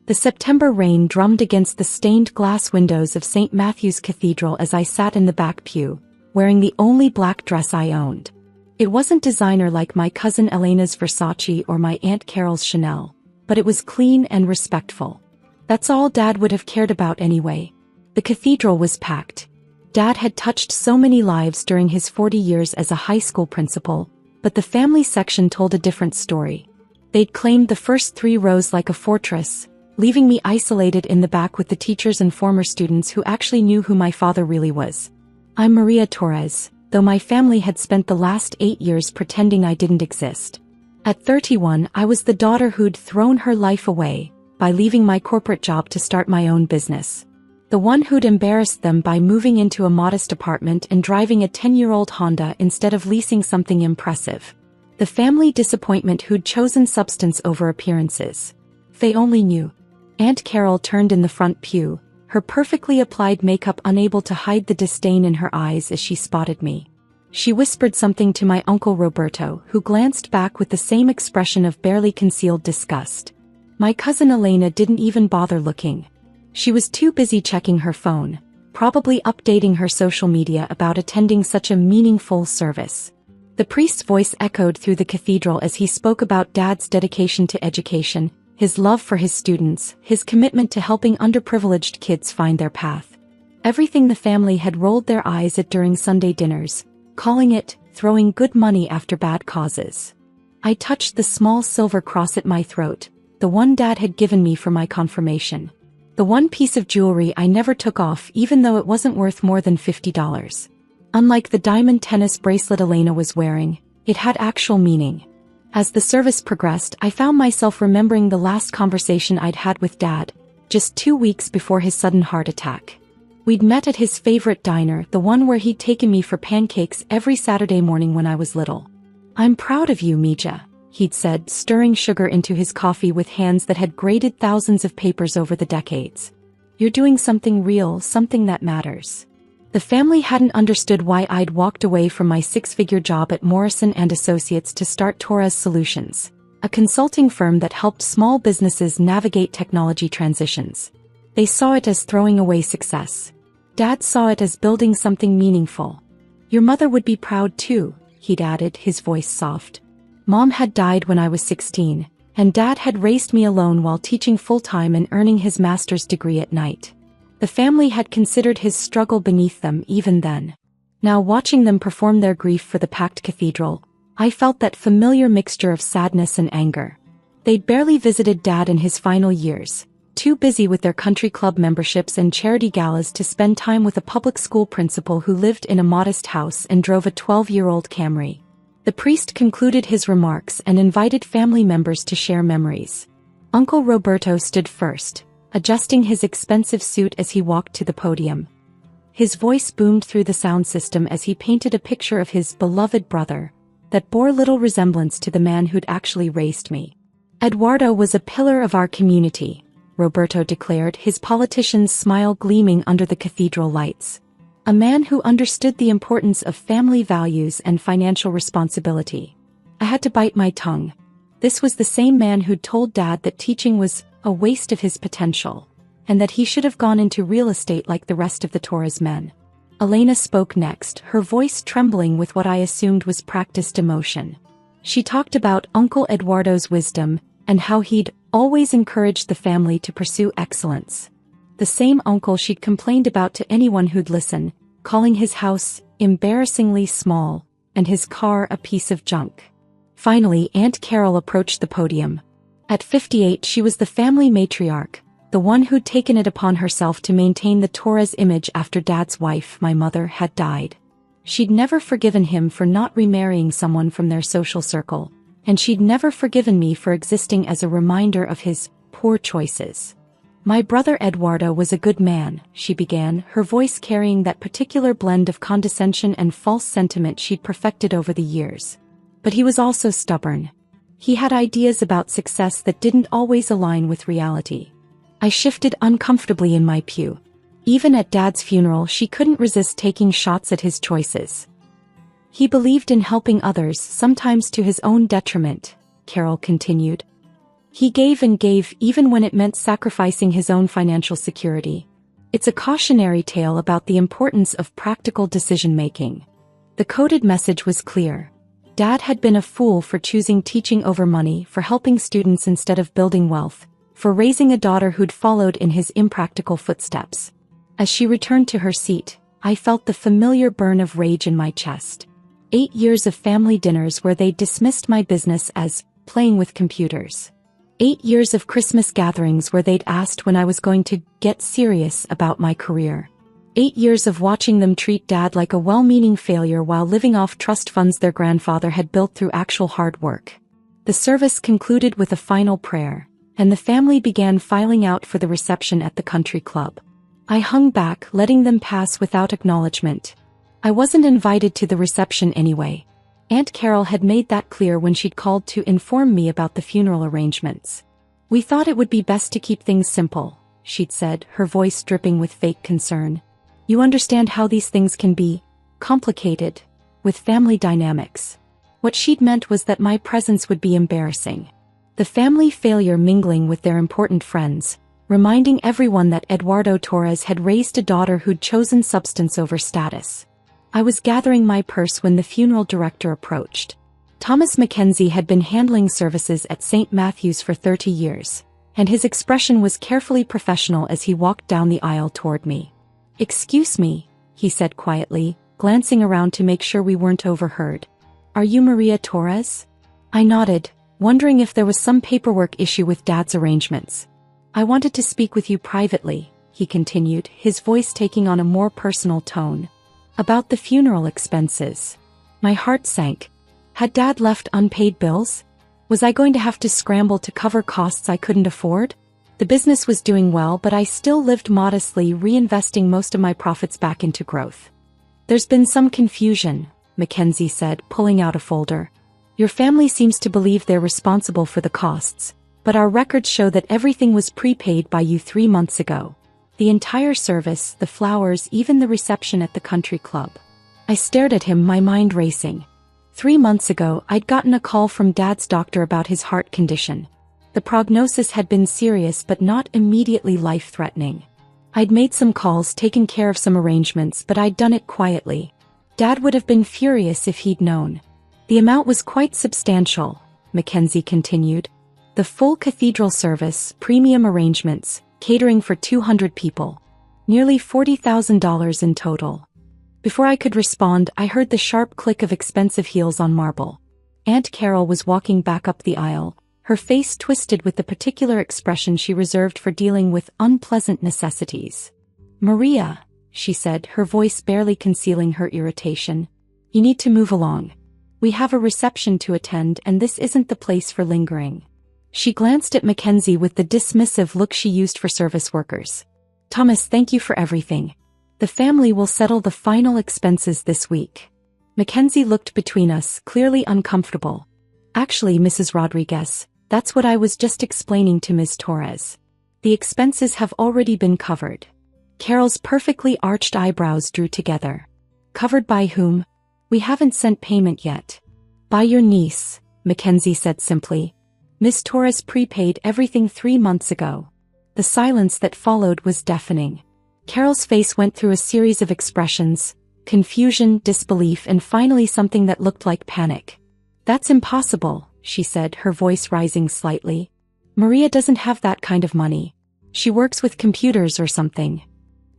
The September rain drummed against the stained glass windows of St. Matthew's Cathedral as I sat in the back pew, wearing the only black dress I owned. It wasn't designer like my cousin Elena's Versace or my Aunt Carol's Chanel, but it was clean and respectful. That's all Dad would have cared about anyway. The cathedral was packed. Dad had touched so many lives during his 40 years as a high school principal, but the family section told a different story. They'd claimed the first 3 rows like a fortress, leaving me isolated in the back with the teachers and former students who actually knew who my father really was. I'm Maria Torres, though my family had spent the last 8 years pretending I didn't exist. At 31, I was the daughter who'd thrown her life away by leaving my corporate job to start my own business. The one who'd embarrassed them by moving into a modest apartment and driving a 10-year-old Honda instead of leasing something impressive. The family disappointment who'd chosen substance over appearances. They only knew. Aunt Carol turned in the front pew, her perfectly applied makeup unable to hide the disdain in her eyes as she spotted me. She whispered something to my Uncle Roberto, who glanced back with the same expression of barely concealed disgust. My cousin Elena didn't even bother looking. She was too busy checking her phone, probably updating her social media about attending such a meaningful service. The priest's voice echoed through the cathedral as he spoke about Dad's dedication to education, his love for his students, his commitment to helping underprivileged kids find their path. Everything the family had rolled their eyes at during Sunday dinners, calling it throwing good money after bad causes. I touched the small silver cross at my throat, the one Dad had given me for my confirmation. The one piece of jewelry I never took off even though it wasn't worth more than $50. Unlike the diamond tennis bracelet Elena was wearing, it had actual meaning. As the service progressed, I found myself remembering the last conversation I'd had with Dad, just 2 weeks before his sudden heart attack. We'd met at his favorite diner, the one where he'd taken me for pancakes every Saturday morning when I was little. "I'm proud of you, Mija," he'd said, stirring sugar into his coffee with hands that had graded thousands of papers over the decades. "You're doing something real, something that matters." The family hadn't understood why I'd walked away from my 6-figure job at Morrison & Associates to start Torres Solutions, a consulting firm that helped small businesses navigate technology transitions. They saw it as throwing away success. Dad saw it as building something meaningful. "Your mother would be proud too," he'd added, his voice soft. "Mom had died when I was 16, and Dad had raised me alone while teaching full-time and earning his master's degree at night. The family had considered his struggle beneath them even then. Now watching them perform their grief for the packed cathedral, I felt that familiar mixture of sadness and anger. They'd barely visited Dad in his final years, too busy with their country club memberships and charity galas to spend time with a public school principal who lived in a modest house and drove a 12-year-old Camry. The priest concluded his remarks and invited family members to share memories. Uncle Roberto stood first, adjusting his expensive suit as he walked to the podium. His voice boomed through the sound system as he painted a picture of his beloved brother that bore little resemblance to the man who'd actually raised me. "Eduardo was a pillar of our community," Roberto declared, his politician's smile gleaming under the cathedral lights. "A man who understood the importance of family values and financial responsibility." I had to bite my tongue. This was the same man who'd told Dad that teaching was a waste of his potential, and that he should have gone into real estate like the rest of the Torres men. Elena spoke next, her voice trembling with what I assumed was practiced emotion. She talked about Uncle Eduardo's wisdom and how he'd always encouraged the family to pursue excellence. The same uncle she'd complained about to anyone who'd listen, calling his house embarrassingly small and his car a piece of junk. Finally, Aunt Carol approached the podium. At 58, she was the family matriarch, the one who'd taken it upon herself to maintain the Torres image after Dad's wife, my mother, had died. She'd never forgiven him for not remarrying someone from their social circle, and she'd never forgiven me for existing as a reminder of his poor choices. "My brother Eduardo was a good man," she began, her voice carrying that particular blend of condescension and false sentiment she'd perfected over the years. "But he was also stubborn. He had ideas about success that didn't always align with reality." I shifted uncomfortably in my pew. Even at Dad's funeral, she couldn't resist taking shots at his choices. "He believed in helping others, sometimes to his own detriment," Carol continued. He gave and gave even when it meant sacrificing his own financial security. It's a cautionary tale about the importance of practical decision-making. The coded message was clear. Dad had been a fool for choosing teaching over money, for helping students instead of building wealth, for raising a daughter who'd followed in his impractical footsteps. As she returned to her seat, I felt the familiar burn of rage in my chest. 8 years of family dinners where they dismissed my business as playing with computers. 8 years of Christmas gatherings where they'd asked when I was going to get serious about my career. 8 years of watching them treat Dad like a well-meaning failure while living off trust funds their grandfather had built through actual hard work. The service concluded with a final prayer, and the family began filing out for the reception at the country club. I hung back, letting them pass without acknowledgement. I wasn't invited to the reception anyway. Aunt Carol had made that clear when she'd called to inform me about the funeral arrangements. "We thought it would be best to keep things simple," she'd said, her voice dripping with fake concern. "You understand how these things can be complicated with family dynamics." What she'd meant was that my presence would be embarrassing. The family failure mingling with their important friends, reminding everyone that Eduardo Torres had raised a daughter who'd chosen substance over status. I was gathering my purse when the funeral director approached. Thomas Mackenzie had been handling services at St. Matthew's for 30 years, and his expression was carefully professional as he walked down the aisle toward me. "Excuse me," he said quietly, glancing around to make sure we weren't overheard. "Are you Maria Torres?" I nodded, wondering if there was some paperwork issue with Dad's arrangements. "I wanted to speak with you privately," he continued, his voice taking on a more personal tone. "About the funeral expenses." My heart sank. Had Dad left unpaid bills? Was I going to have to scramble to cover costs I couldn't afford? The business was doing well, but I still lived modestly, reinvesting most of my profits back into growth. "There's been some confusion," Mackenzie said, pulling out a folder. "Your family seems to believe they're responsible for the costs, but our records show that everything was prepaid by you 3 months ago. The entire service, the flowers, even the reception at the country club." I stared at him, my mind racing. 3 months ago, I'd gotten a call from Dad's doctor about his heart condition. The prognosis had been serious but not immediately life-threatening. I'd made some calls, taken care of some arrangements, but I'd done it quietly. Dad would have been furious if he'd known. "The amount was quite substantial," Mackenzie continued. "The full cathedral service, premium arrangements, catering for 200 people. Nearly $40,000 in total." Before I could respond, I heard the sharp click of expensive heels on marble. Aunt Carol was walking back up the aisle, her face twisted with the particular expression she reserved for dealing with unpleasant necessities. "Maria," she said, her voice barely concealing her irritation, "you need to move along. We have a reception to attend, and this isn't the place for lingering." She glanced at Mackenzie with the dismissive look she used for service workers. "Thomas, thank you for everything. The family will settle the final expenses this week." Mackenzie looked between us, clearly uncomfortable. "Actually, Mrs. Rodriguez, that's what I was just explaining to Ms. Torres. The expenses have already been covered." Carol's perfectly arched eyebrows drew together. "Covered by whom?" "We haven't sent payment yet." "By your niece," Mackenzie said simply. "Miss Torres prepaid everything 3 months ago." The silence that followed was deafening. Carol's face went through a series of expressions: confusion, disbelief, and finally something that looked like panic. "That's impossible," she said, her voice rising slightly. "Maria doesn't have that kind of money. She works with computers or something."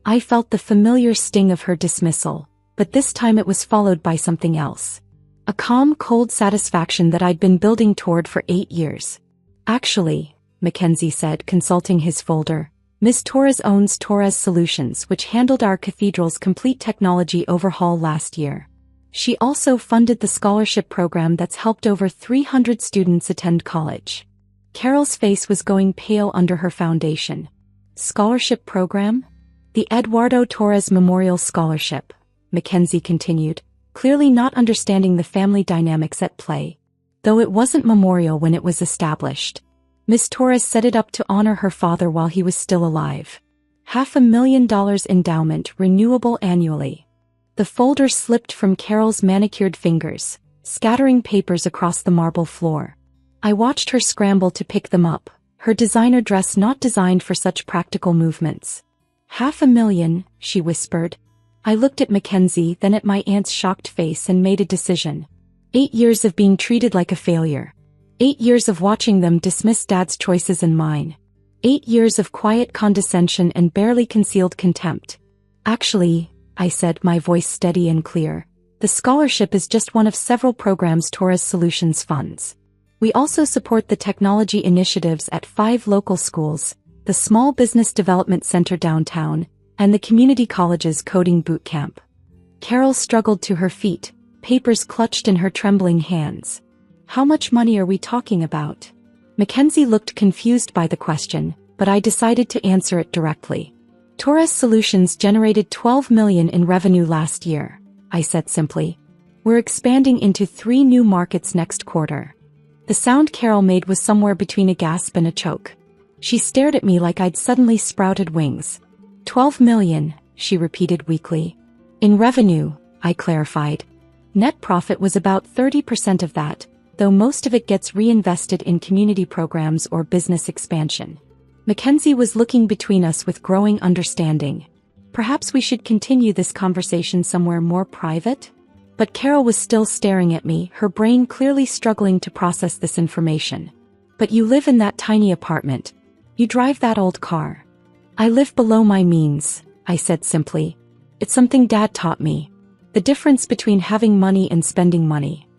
I felt the familiar sting of her dismissal, but this time it was followed by something else. A calm, cold satisfaction that I'd been building toward for 8 years. "Actually," Mackenzie said, consulting his folder, "Miss Torres owns Torres Solutions, which handled our cathedral's complete technology overhaul last year. She also funded the scholarship program that's helped over 300 students attend college." Carol's face was going pale under her foundation. "Scholarship program?" "The Eduardo Torres Memorial Scholarship," Mackenzie continued, clearly not understanding the family dynamics at play. "Though it wasn't memorial when it was established. Miss Torres set it up to honor her father while he was still alive. $500,000 endowment, renewable annually." The folder slipped from Carol's manicured fingers, scattering papers across the marble floor. I watched her scramble to pick them up, her designer dress not designed for such practical movements. $500,000, she whispered. I looked at Mackenzie, then at my aunt's shocked face and made a decision. 8 years of being treated like a failure. 8 years of watching them dismiss Dad's choices and mine. 8 years of quiet condescension and barely concealed contempt. Actually, I said, my voice steady and clear, the scholarship is just one of several programs Torres Solutions funds. We also support the technology initiatives at 5 local schools, the Small Business Development Center downtown, and the community college's coding boot camp. Carol struggled to her feet, papers clutched in her trembling hands. How much money are we talking about? Mackenzie looked confused by the question, but I decided to answer it directly. Torres Solutions generated $12 million in revenue last year, I said simply. We're expanding into 3 new markets next quarter. The sound Carol made was somewhere between a gasp and a choke. She stared at me like I'd suddenly sprouted wings. $12 million, she repeated weakly. In revenue, I clarified. Net profit was about 30% of that, though most of it gets reinvested in community programs or business expansion. Mackenzie was looking between us with growing understanding. Perhaps we should continue this conversation somewhere more private? But Carol was still staring at me, her brain clearly struggling to process this information. But you live in that tiny apartment. You drive that old car. I live below my means, I said simply. It's something Dad taught me. The difference between having money and spending money.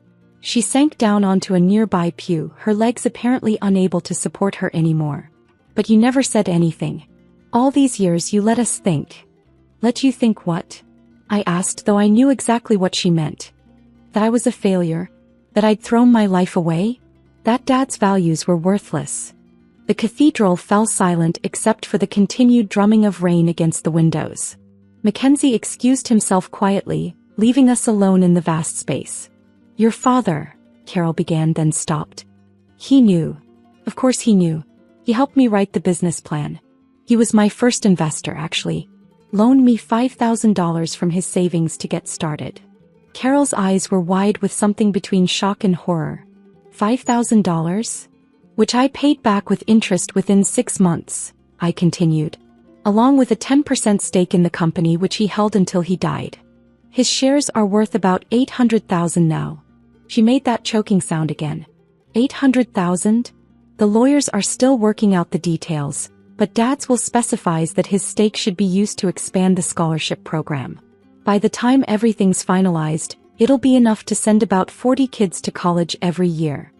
She sank down onto a nearby pew, her legs apparently unable to support her anymore. But you never said anything. All these years you let us think. Let you think what? I asked, though I knew exactly what she meant. That I was a failure? That I'd thrown my life away? That Dad's values were worthless. The cathedral fell silent except for the continued drumming of rain against the windows. Mackenzie excused himself quietly, leaving us alone in the vast space. Your father, Carol began, then stopped. He knew. Of course he knew. He helped me write the business plan. He was my first investor, actually. Loaned me $5,000 from his savings to get started. Carol's eyes were wide with something between shock and horror. $5,000? Which I paid back with interest within 6 months, I continued. Along with a 10% stake in the company which he held until he died. His shares are worth about $800,000 now. She made that choking sound again. $800,000? The lawyers are still working out the details, but Dad's will specifies that his stake should be used to expand the scholarship program. By the time everything's finalized, it'll be enough to send about 40 kids to college every year.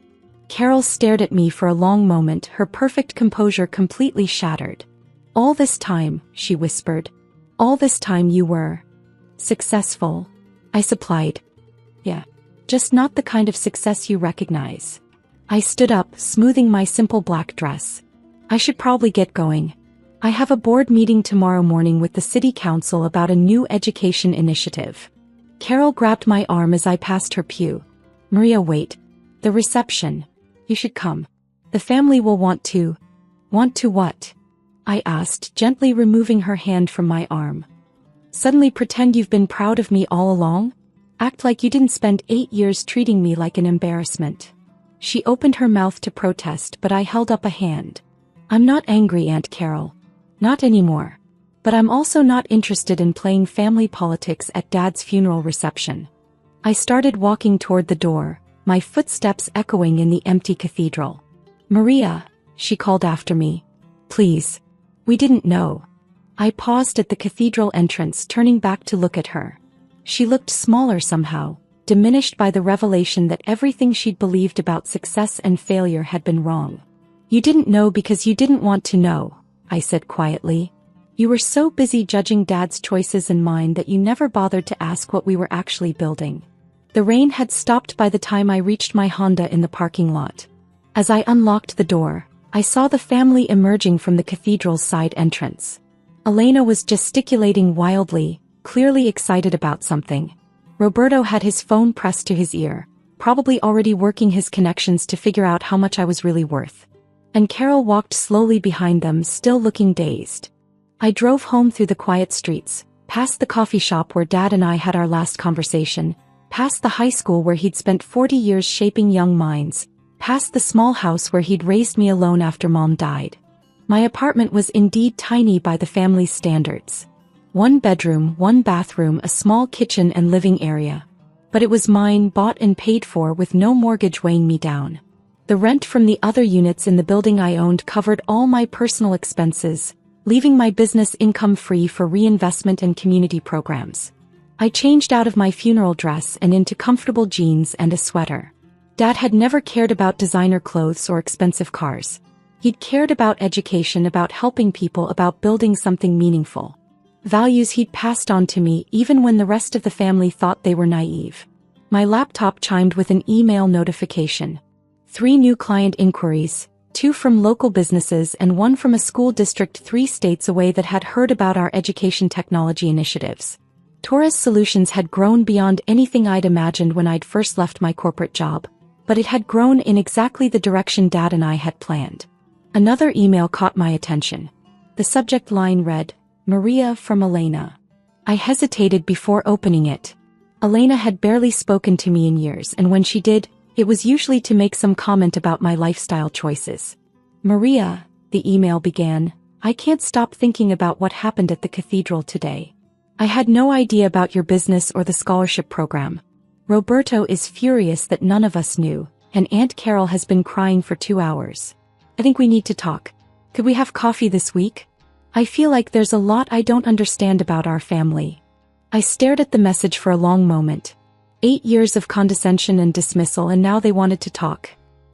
Carol stared at me for a long moment, her perfect composure completely shattered. All this time, she whispered. All this time you were successful, I supplied. Yeah. Just not the kind of success you recognize. I stood up, smoothing my simple black dress. I should probably get going. I have a board meeting tomorrow morning with the city council about a new education initiative. Carol grabbed my arm as I passed her pew. Maria, wait. The reception. You should come. The family will want to. Want to what? I asked, gently removing her hand from my arm. Suddenly pretend you've been proud of me all along? Act like you didn't spend 8 years treating me like an embarrassment. She opened her mouth to protest, but I held up a hand. I'm not angry, Aunt Carol. Not anymore. But I'm also not interested in playing family politics at Dad's funeral reception. I started walking toward the door, my footsteps echoing in the empty cathedral. Maria, she called after me. Please. We didn't know. I paused at the cathedral entrance, turning back to look at her. She looked smaller somehow, diminished by the revelation that everything she'd believed about success and failure had been wrong. You didn't know because you didn't want to know, I said quietly. You were so busy judging Dad's choices and mine that you never bothered to ask what we were actually building. The rain had stopped by the time I reached my Honda in the parking lot. As I unlocked the door, I saw the family emerging from the cathedral's side entrance. Elena was gesticulating wildly, clearly excited about something. Roberto had his phone pressed to his ear, probably already working his connections to figure out how much I was really worth. And Carol walked slowly behind them, still looking dazed. I drove home through the quiet streets, past the coffee shop where Dad and I had our last conversation, past the high school where he'd spent 40 years shaping young minds, past the small house where he'd raised me alone after Mom died. My apartment was indeed tiny by the family's standards. 1 bedroom, 1 bathroom, a small kitchen and living area. But it was mine, bought and paid for, with no mortgage weighing me down. The rent from the other units in the building I owned covered all my personal expenses, leaving my business income free for reinvestment and community programs. I changed out of my funeral dress and into comfortable jeans and a sweater. Dad had never cared about designer clothes or expensive cars. He'd cared about education, about helping people, about building something meaningful. Values he'd passed on to me even when the rest of the family thought they were naive. My laptop chimed with an email notification. 3 new client inquiries, 2 from local businesses and 1 from a school district 3 states away that had heard about our education technology initiatives. Torres Solutions had grown beyond anything I'd imagined when I'd first left my corporate job, but it had grown in exactly the direction Dad and I had planned. Another email caught my attention. The subject line read, "Maria from Elena." I hesitated before opening it. Elena had barely spoken to me in years, and when she did, it was usually to make some comment about my lifestyle choices. "Maria," the email began, "I can't stop thinking about what happened at the cathedral today. I had no idea about your business or the scholarship program. Roberto is furious that none of us knew, and Aunt Carol has been crying for 2 hours. I think we need to talk. Could we have coffee this week? I feel like there's a lot I don't understand about our family." I stared at the message for a long moment. 8 years of condescension and dismissal, and now they wanted to talk.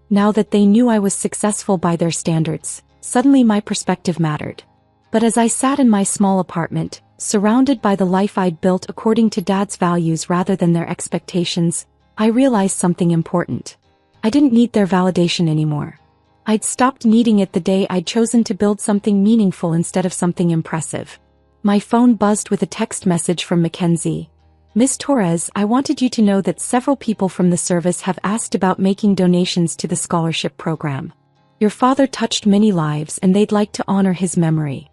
Now that they knew I was successful by their standards, suddenly my perspective mattered. But as I sat in my small apartment, surrounded by the life I'd built according to Dad's values rather than their expectations, I realized something important. I didn't need their validation anymore. I'd stopped needing it the day I'd chosen to build something meaningful instead of something impressive. My phone buzzed with a text message from Mackenzie. "Miss Torres, I wanted you to know that several people from the service have asked about making donations to the scholarship program. Your father touched many lives and they'd like to honor his memory.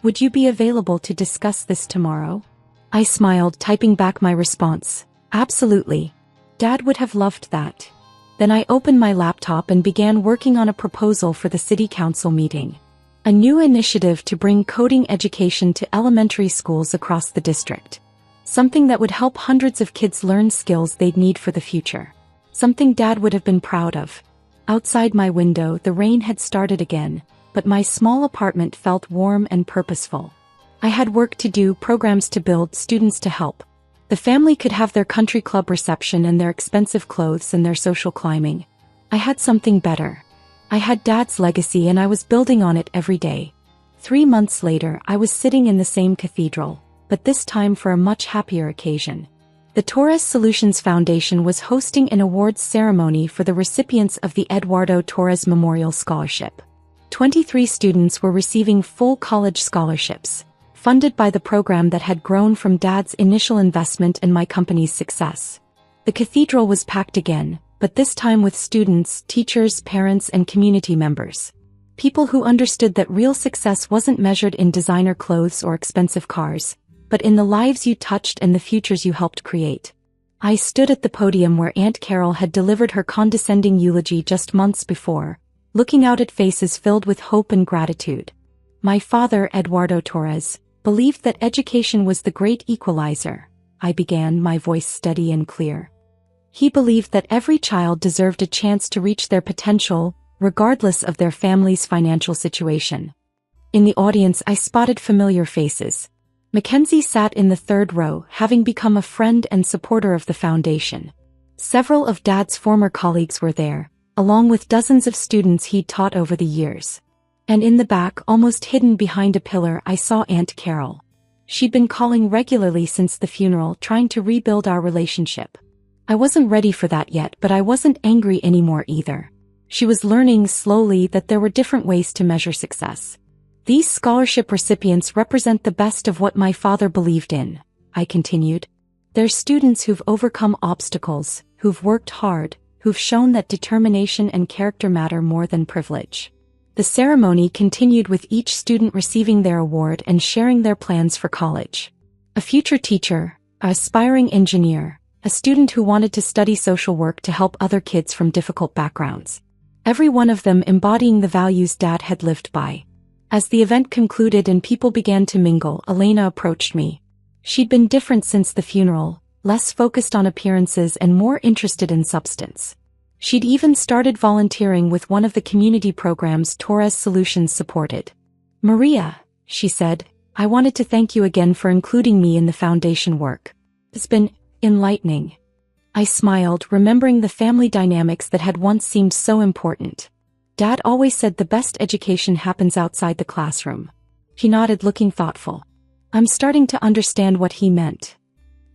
Would you be available to discuss this tomorrow?" I smiled, typing back my response. "Absolutely. Dad would have loved that." Then I opened my laptop and began working on a proposal for the city council meeting. A new initiative to bring coding education to elementary schools across the district. Something that would help hundreds of kids learn skills they'd need for the future. Something Dad would have been proud of. Outside my window, the rain had started again, but my small apartment felt warm and purposeful. I had work to do, programs to build, students to help. The family could have their country club reception and their expensive clothes and their social climbing. I had something better. I had Dad's legacy and I was building on it every day. 3 months later, I was sitting in the same cathedral, but this time for a much happier occasion. The Torres Solutions Foundation was hosting an awards ceremony for the recipients of the Eduardo Torres Memorial Scholarship. 23 students were receiving full college scholarships, funded by the program that had grown from Dad's initial investment and my company's success. The cathedral was packed again, but this time with students, teachers, parents, and community members. People who understood that real success wasn't measured in designer clothes or expensive cars, but in the lives you touched and the futures you helped create. I stood at the podium where Aunt Carol had delivered her condescending eulogy just months before, looking out at faces filled with hope and gratitude. My father, Eduardo Torres, believed that education was the great equalizer. I began, my voice steady and clear. He believed that every child deserved a chance to reach their potential, regardless of their family's financial situation. In the audience, I spotted familiar faces. Mackenzie sat in the 3rd row, having become a friend and supporter of the foundation. Several of Dad's former colleagues were there, along with dozens of students he'd taught over the years. And in the back, almost hidden behind a pillar, I saw Aunt Carol. She'd been calling regularly since the funeral, trying to rebuild our relationship. I wasn't ready for that yet, but I wasn't angry anymore either. She was learning slowly that there were different ways to measure success. "These scholarship recipients represent the best of what my father believed in," I continued. "They're students who've overcome obstacles, who've worked hard, who've shown that determination and character matter more than privilege." The ceremony continued with each student receiving their award and sharing their plans for college. A future teacher, an aspiring engineer, a student who wanted to study social work to help other kids from difficult backgrounds. every one of them embodying the values Dad had lived by. As the event concluded and people began to mingle, Elena approached me. She'd been different since the funeral, less focused on appearances and more interested in substance. She'd even started volunteering with one of the community programs Torres Solutions supported. "Maria," she said, "I wanted to thank you again for including me in the foundation work. It's been enlightening." I smiled, remembering the family dynamics that had once seemed so important. Dad always said the best education happens outside the classroom. He nodded, looking thoughtful. I'm starting to understand what he meant.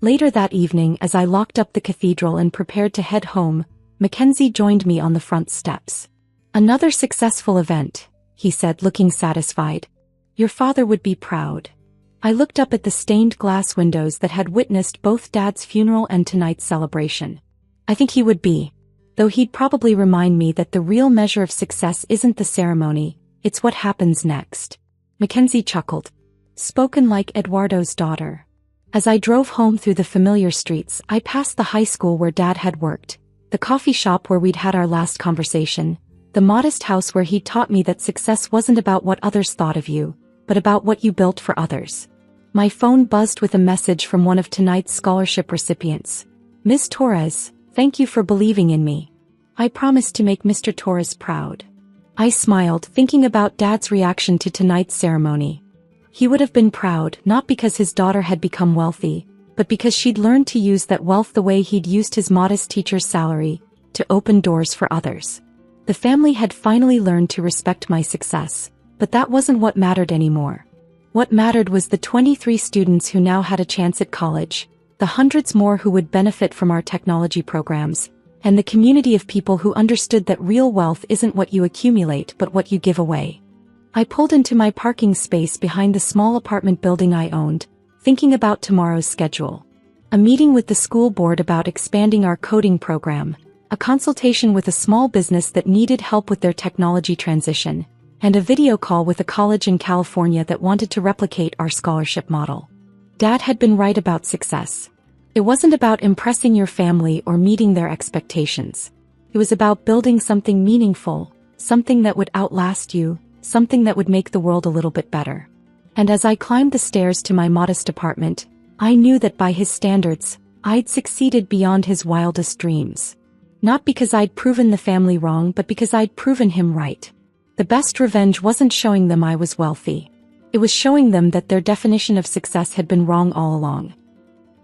Later that evening, as I locked up the cathedral and prepared to head home, Mackenzie joined me on the front steps. "Another successful event," he said, looking satisfied. "Your father would be proud." I looked up at the stained glass windows that had witnessed both Dad's funeral and tonight's celebration. "I think he would be. Though he'd probably remind me that the real measure of success isn't the ceremony, it's what happens next." Mackenzie chuckled. Spoken like Eduardo's daughter. As I drove home through the familiar streets, I passed the high school where Dad had worked, the coffee shop where we'd had our last conversation, the modest house where he'd taught me that success wasn't about what others thought of you, but about what you built for others. My phone buzzed with a message from one of tonight's scholarship recipients. "Ms. Torres, thank you for believing in me. I promised to make Mr. Torres proud." I smiled, thinking about Dad's reaction to tonight's ceremony. He would have been proud, not because his daughter had become wealthy, but because she'd learned to use that wealth the way he'd used his modest teacher's salary, to open doors for others. The family had finally learned to respect my success, but that wasn't what mattered anymore. What mattered was the 23 students who now had a chance at college, the hundreds more who would benefit from our technology programs, and the community of people who understood that real wealth isn't what you accumulate but what you give away. I pulled into my parking space behind the small apartment building I owned, thinking about tomorrow's schedule. A meeting with the school board about expanding our coding program, a consultation with a small business that needed help with their technology transition, and a video call with a college in California that wanted to replicate our scholarship model. Dad had been right about success. It wasn't about impressing your family or meeting their expectations. It was about building something meaningful, something that would outlast you, something that would make the world a little bit better. And as I climbed the stairs to my modest apartment, I knew that by his standards, I'd succeeded beyond his wildest dreams. Not because I'd proven the family wrong, but because I'd proven him right. The best revenge wasn't showing them I was wealthy. It was showing them that their definition of success had been wrong all along.